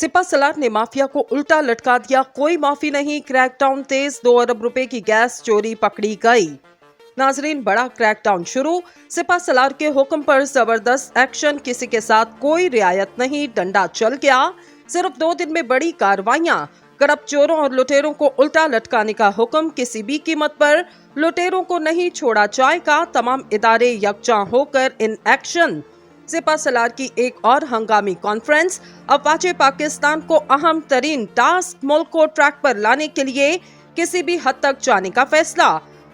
सिपा सलार ने माफिया को उल्टा लटका दिया, कोई माफी नहीं, क्रैकडाउन तेज, 2 अरब रुपए की गैस चोरी पकड़ी गई। नाजरीन, बड़ा क्रैकडाउन शुरू, सिपा सलार के हुक्म पर जबरदस्त एक्शन, किसी के साथ कोई रियायत नहीं, डंडा चल गया। सिर्फ 2 दिन में बड़ी कार्रवाइयां, करप्ट चोरों और लुटेरों को उल्टा लटकाने का हुक्म, किसी भी कीमत पर लुटेरों को नहीं छोड़ा जाएगा, तमाम इदारे यकजा होकर इन एक्शन। सिपा सलार की एक और हंगामी कॉन्फ्रेंस, अफवाज पाकिस्तान को अहम तरीन टास्क, मुल्क को ट्रैक पर लाने के लिए किसी भी हद तक जाने का फैसला।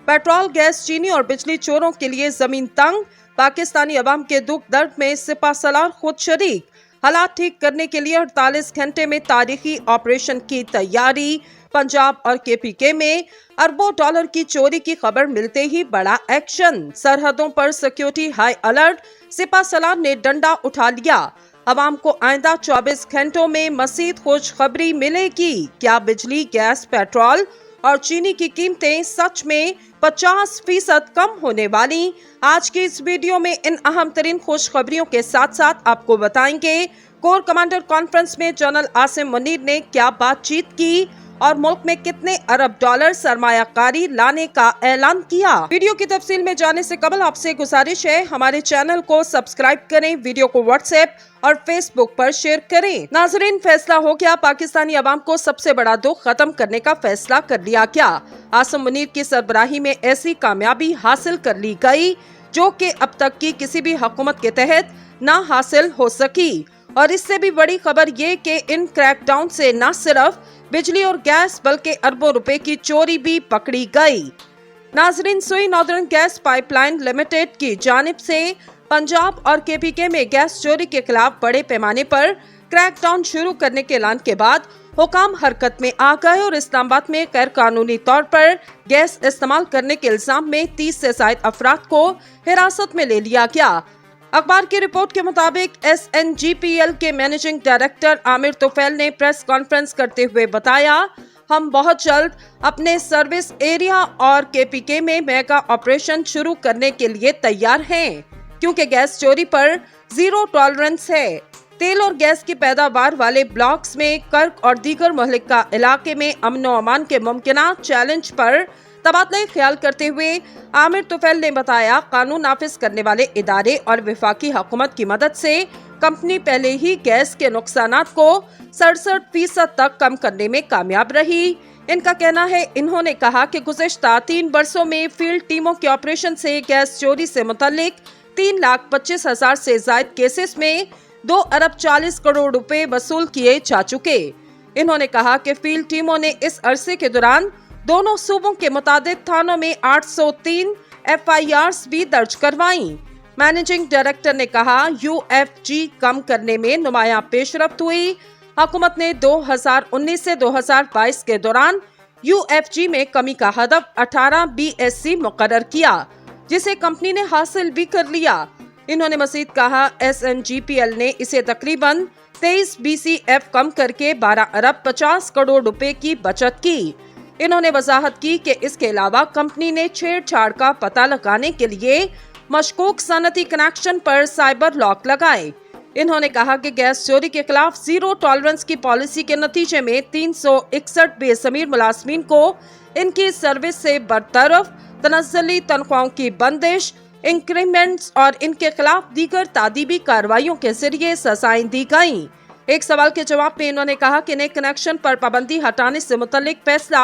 पेट्रोल, गैस, चीनी और बिजली चोरों के लिए जमीन तंग, पाकिस्तानी अवाम के दुख दर्द में सिपा सलार खुद शरीक। हालात ठीक करने के लिए 48 घंटे में तारीखी ऑपरेशन की तैयारी। पंजाब और केपीके में अरबों डॉलर की चोरी की खबर मिलते ही बड़ा एक्शन, सरहदों पर सिक्योरिटी हाई अलर्ट, सिपा सलार ने डंडा उठा लिया। अवाम को आइंदा 24 घंटों में मजीद खुशखबरी मिलेगी। क्या बिजली, गैस, पेट्रोल और चीनी की कीमतें सच में 50% कम होने वाली? आज की इस वीडियो में इन अहम तरीन खुशखबरियों के साथ साथ आपको बताएंगे कोर कमांडर कॉन्फ्रेंस में जनरल आसिम मुनीर ने क्या बातचीत की और मुल्क में कितने अरब डॉलर सरमायाकारी लाने का ऐलान किया। वीडियो की तफसील में जाने से कबल आपसे गुजारिश है, हमारे चैनल को सब्सक्राइब करें, वीडियो को व्हाट्सएप और फेसबुक पर शेयर करें। नाजरीन, फैसला हो गया, पाकिस्तानी अवाम को सबसे बड़ा दुख खत्म करने का फैसला कर लिया गया। आसिम मुनीर की सरबराही में ऐसी कामयाबी हासिल कर ली गई जो कि अब तक की किसी भी हुकूमत के तहत न हासिल हो सकी। और इससे भी बड़ी खबर ये कि इन क्रैकडाउन से न सिर्फ बिजली और गैस बल्कि अरबों रुपए की चोरी भी पकड़ी गई। नाजरीन, सुई नॉर्दर्न गैस पाइपलाइन लिमिटेड की जानिब से पंजाब और केपीके में गैस चोरी के खिलाफ बड़े पैमाने पर क्रैकडाउन शुरू करने के ऐलान के बाद हुकाम हरकत में आ गए और इस्लामाबाद में गैर कानूनी तौर पर गैस इस्तेमाल करने के इल्जाम में 30 से ज्यादा अफराद को हिरासत में ले लिया गया। अखबार की रिपोर्ट के मुताबिक SNGPL के मैनेजिंग डायरेक्टर आमिर तुफैल ने प्रेस कॉन्फ्रेंस करते हुए बताया, हम बहुत जल्द अपने सर्विस एरिया और केपीके में मेगा ऑपरेशन शुरू करने के लिए तैयार हैं, क्योंकि गैस चोरी पर जीरो टॉलरेंस है। तेल और गैस की पैदावार वाले ब्लॉक्स में कर्क और दीगर मुहल्लिका इलाके में अमन व अमान के मुमकिना चैलेंज पर तबादला ख्याल करते हुए आमिर तुफैल ने बताया, कानून नाफिज करने इदारे इदारे और वफाकी हुकूमत की मदद से कंपनी पहले ही गैस के नुकसानात को 67% तक कम करने में कामयाब रही। इनका कहना है, इन्होंने कहा कि गुज़िश्ता 3 वर्षों में फील्ड टीमों के ऑपरेशन से गैस चोरी से मुतल्लिक 3,25,000 से ज्यादा केसेस में 2 अरब 40 करोड़ रुपए वसूल किए जा चुके। इन्होंने कहा कि फील्ड टीमों ने इस अरसे के दौरान दोनों सूबों के मुताबिक थानों में 803 FIRs भी दर्ज करवाई। मैनेजिंग डायरेक्टर ने कहा, UFG कम करने में नुमायां पेशरफ्त हुई। हुकूमत ने 2019 से 2022 के दौरान UFG में कमी का हदफ 18 BSC मुकर्रर किया, जिसे कंपनी ने हासिल भी कर लिया। इन्होंने मजीद कहा, SNGPL ने इसे तकरीबन 23 BCF कम करके 12 अरब 50 करोड़ रुपए की बचत की। इन्होंने वजाहत की कि इसके अलावा कंपनी ने छेड़छाड़ का पता लगाने के लिए मशकूक सनती कनेक्शन पर साइबर लॉक लगाए। इन्होंने कहा कि गैस चोरी के खिलाफ जीरो टॉलरेंस की पॉलिसी के नतीजे में 361 बेसमीर मुलाजमीन को इनकी सर्विस से बरतरफ, तनज़्ज़ुली तनख्वाहों की बंदिश, इंक्रीमेंट्स और इनके खिलाफ दीगर तादीबी कार्रवाइयों के जरिए सजाएं दी गयी। एक सवाल के जवाब में इन्होंने कहा कि नए कनेक्शन पर पाबंदी हटाने से मुतल्लिक फैसला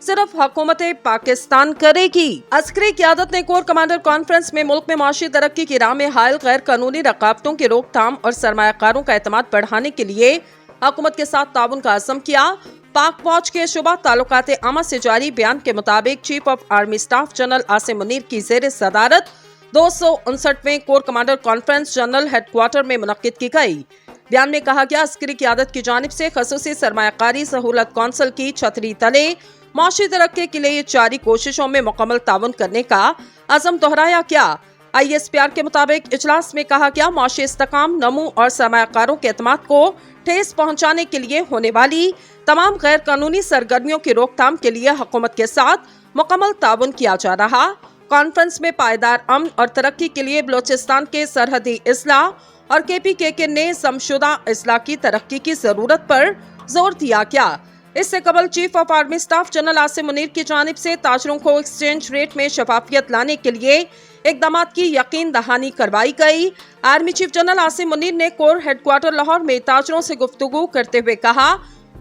सिर्फ हुकूमत पाकिस्तान करेगी। अस्करी क़यादत ने कोर कमांडर कॉन्फ्रेंस में मुल्क में माशी तरक्की की राह में हायल गैर कानूनी रकावटों की रोकथाम और सरमायाकारों का एतमाद बढ़ाने के लिए हुकूमत के साथ ताउन का अज़्म किया। पाक फौज के शुबा ताल्लुकात आमा से जारी बयान के मुताबिक chief of army staff general Asim Munir की ज़ेर सदारत 259वें corps commander conference general headquarters में मुनक्किद की गई। बयान में कहा गया, अस्करी क़यादत की जानिब से खसूसी सरमायाकारी सहूलत कौंसिल की छतरी तले माशी तरक्की के लिए जारी कोशिशों में मुकम्मल ताउन करने का अज़म दोहराया गया। ISPR के मुताबिक इजलास में कहा गया, माशी इस्तेकाम, नमू और सरमायाकारों के एतमाद को ठेस पहुँचाने के लिए होने वाली तमाम गैर कानूनी सरगर्मियों की रोकथाम के लिए हुकूमत के साथ मुकम्मल ताउन किया जा रहा। कॉन्फ्रेंस में पायदार अमन और तरक्की के लिए बलोचिस्तान के सरहदी इस्लाह और KPKK ने समशुदा इस्लाह की तरक्की की जरूरत पर जोर दिया। क्या इससे कबल chief of army staff general Asim Munir की जानिब से ताजरों को एक्सचेंज रेट में शफाफियत लाने के लिए इकदामात की यकीन दहानी करवाई गई। Army chief general Asim Munir ने कोर हेडक्वार्टर लाहौर में ताजरों से गुफ्तगू करते हुए कहा,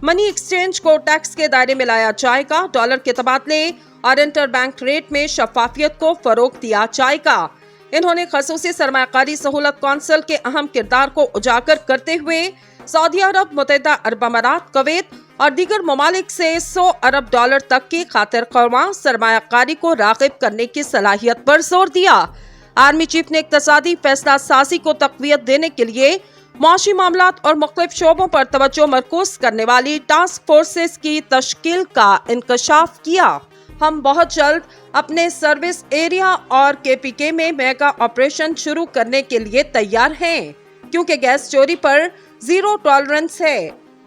मनी एक्सचेंज को टैक्स के दायरे में लाया जाएगा, डॉलर के तबादले और इंटर बैंक रेट में शफाफियत को फरोग दिया जाएगा। इन्होंने खसूसी सरमायाकारी सहूलत कौंसिल के अहम किरदार को उजागर करते हुए सऊदी अरब, मुत्तहिदा अरब अमारात, कुवैत और दीगर ममालिक से 100 अरब डॉलर तक की खातिर ख्वाह सरमायाकारी को राग़िब करने की सलाहियत पर जोर दिया। आर्मी चीफ ने इक्तसादी फैसला साजी को तक़वियत देने के लिए मुआशी मामलात और मुख्तलिफ शोबों पर तवज्जो मरकूज करने वाली टास्क फोर्सेस की तश्कील का इंकशाफ किया। हम बहुत जल्द अपने सर्विस एरिया और KPK में मेगा ऑपरेशन शुरू करने के लिए तैयार हैं, क्योंकि गैस चोरी पर जीरो टॉलरेंस है।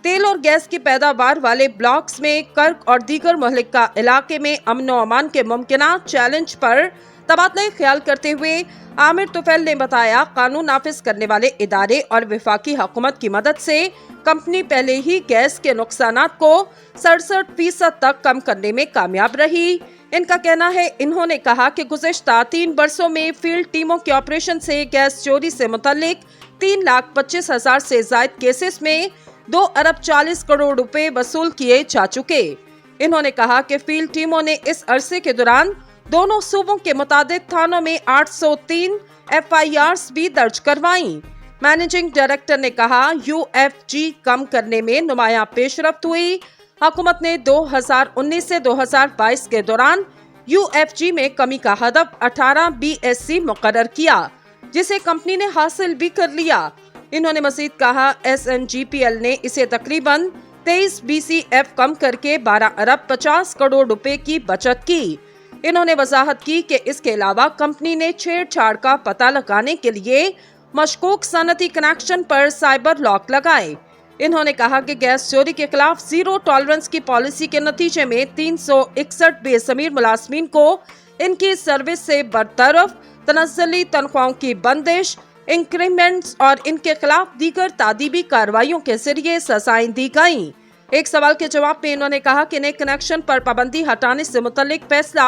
तेल और गैस की पैदावार वाले ब्लॉक्स में कर्क और दीगर मुहल्लिका इलाके में अमन व अमान के मुमकिना चैलेंज पर तबादला ख्याल करते हुए आमिर तुफैल ने बताया, कानून नाफिज करने वाले इदारे और वफाकी हुकूमत की मदद से कंपनी पहले ही गैस के नुकसानात को 67% तक कम करने में कामयाब रही। इनका कहना है, इन्होंने कहा कि गुज़िश्ता 3 वर्षों में फील्ड टीमों के ऑपरेशन से गैस चोरी से मुतल्लिक 3,25,000 से जायद केसेस में 2 अरब 40 करोड़ रुपए वसूल किए जा चुके। इन्होंने कहा कि फील्ड टीमों ने इस अरसे के दौरान दोनों सूबों के मुताबिक थानों में 803 FIRs भी दर्ज करवाई। मैनेजिंग डायरेक्टर ने कहा, UFG कम करने में नुमायां पेशरफ्त हुई। हुकूमत ने 2019 से 2022 के दौरान UFG में कमी का हदफ 18 BSC मुकर्रर किया, जिसे कंपनी ने हासिल भी कर लिया। इन्होंने मजीद कहा, SNGPL ने इसे तकरीबन 23 BCF कम करके 12 अरब 50 करोड़ रुपए की बचत की। इन्होंने वजाहत की कि इसके अलावा कंपनी ने छेड़छाड़ का पता लगाने के लिए मशकूक सनती कनेक्शन पर साइबर लॉक लगाए। इन्होंने कहा कि गैस चोरी के खिलाफ जीरो टॉलरेंस की पॉलिसी के नतीजे में 361 बेज़मीर मुलाजमीन को इनकी सर्विस से बरतरफ, तनज़्ज़ुली तनख्वाहों की बंदिश, इंक्रीमेंट्स और इनके खिलाफ दीगर तादीबी कार्रवाइयों के जरिए सजाएं दी गईं। एक सवाल के जवाब में इन्होंने कहा कि नए कनेक्शन पर पाबंदी हटाने से मुतल्लिक फैसला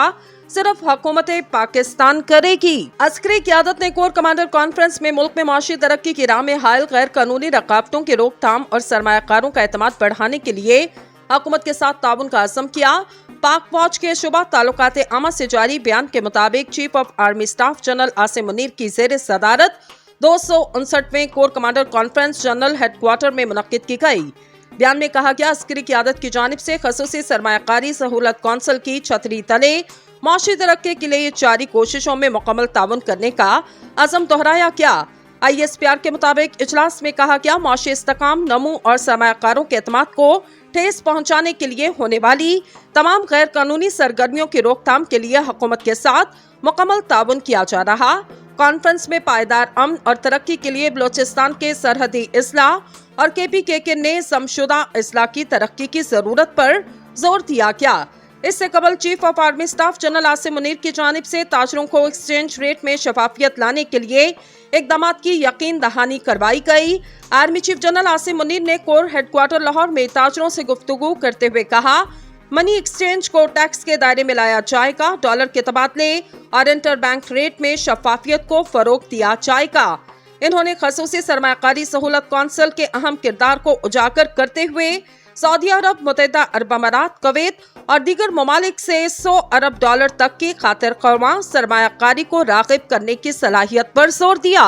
सिर्फ हुकूमत पाकिस्तान करेगी। अस्करी क़यादत ने कोर कमांडर कॉन्फ्रेंस में मुल्क में माशी तरक्की की राह में हायल गैर कानूनी रकावटों की रोकथाम और सरमायाकारों का एतमाद बढ़ाने के लिए हुकूमत के साथ ताउन का अज़्म किया। पाक फौज के शुबा ताल्लुकात आमा से जारी बयान के मुताबिक chief of army staff general Asim Munir की ज़ेर सदारत 259वें corps commander conference general headquarters में मुनक्किद की गई। बयान में कहा गया, अस्करी क़यादत की जानिब से खसूसी सरमायाकारी सहूलत कौंसिल की छतरी तले माशी तरक्की के लिए जारी कोशिशों में मुकम्मल ताउन करने का अज़म दोहराया गया। ISPR के मुताबिक इजलास में कहा गया, माशी इस्तेकाम, नमू और सरमायाकारों के एतमाद को ठेस पहुंचाने के लिए होने वाली तमाम गैर कानूनी सरगर्मियों की रोकथाम के लिए हुकूमत के साथ मुकम्मल ताउन किया जा रहा। कॉन्फ्रेंस में पायदार अमन और तरक्की के लिए बलोचिस्तान के सरहदी इस्लाह और KPKK ने समशुदा इस्लाह की तरक्की की जरूरत पर जोर दिया। क्या इससे कबल chief of army staff general Asim Munir की जानिब से ताजरों को एक्सचेंज रेट में शफाफियत लाने के लिए इकदामात की यकीन दहानी करवाई गई। Army chief general Asim Munir ने कोर हेडक्वार्टर लाहौर में ताजरों से गुफ्तगू करते हुए कहा, मनी एक्सचेंज को टैक्स के दायरे में लाया जाएगा, डॉलर के तबादले और इंटर बैंक रेट में शफाफियत को फरोग दिया जाएगा। इन्होंने खसूसी सरमायाकारी सहूलत कौंसिल के अहम किरदार को उजागर करते हुए सऊदी अरब, मुत्तहिदा अरब अमारात, कुवैत और दीगर ममालिक से 100 अरब डॉलर तक की खातिर ख्वाह सरमायाकारी को राग़िब करने की सलाहियत पर जोर दिया।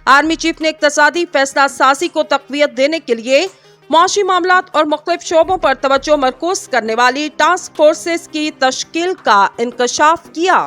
आर्मी चीफ ने इक्तसादी फैसला साजी को तक़वियत देने के लिए मुआशी मामलात और मुख्तलिफ शोबों पर तवज्जो मरकूज करने वाली टास्क फोर्सेस की तश्कील का इंकशाफ किया।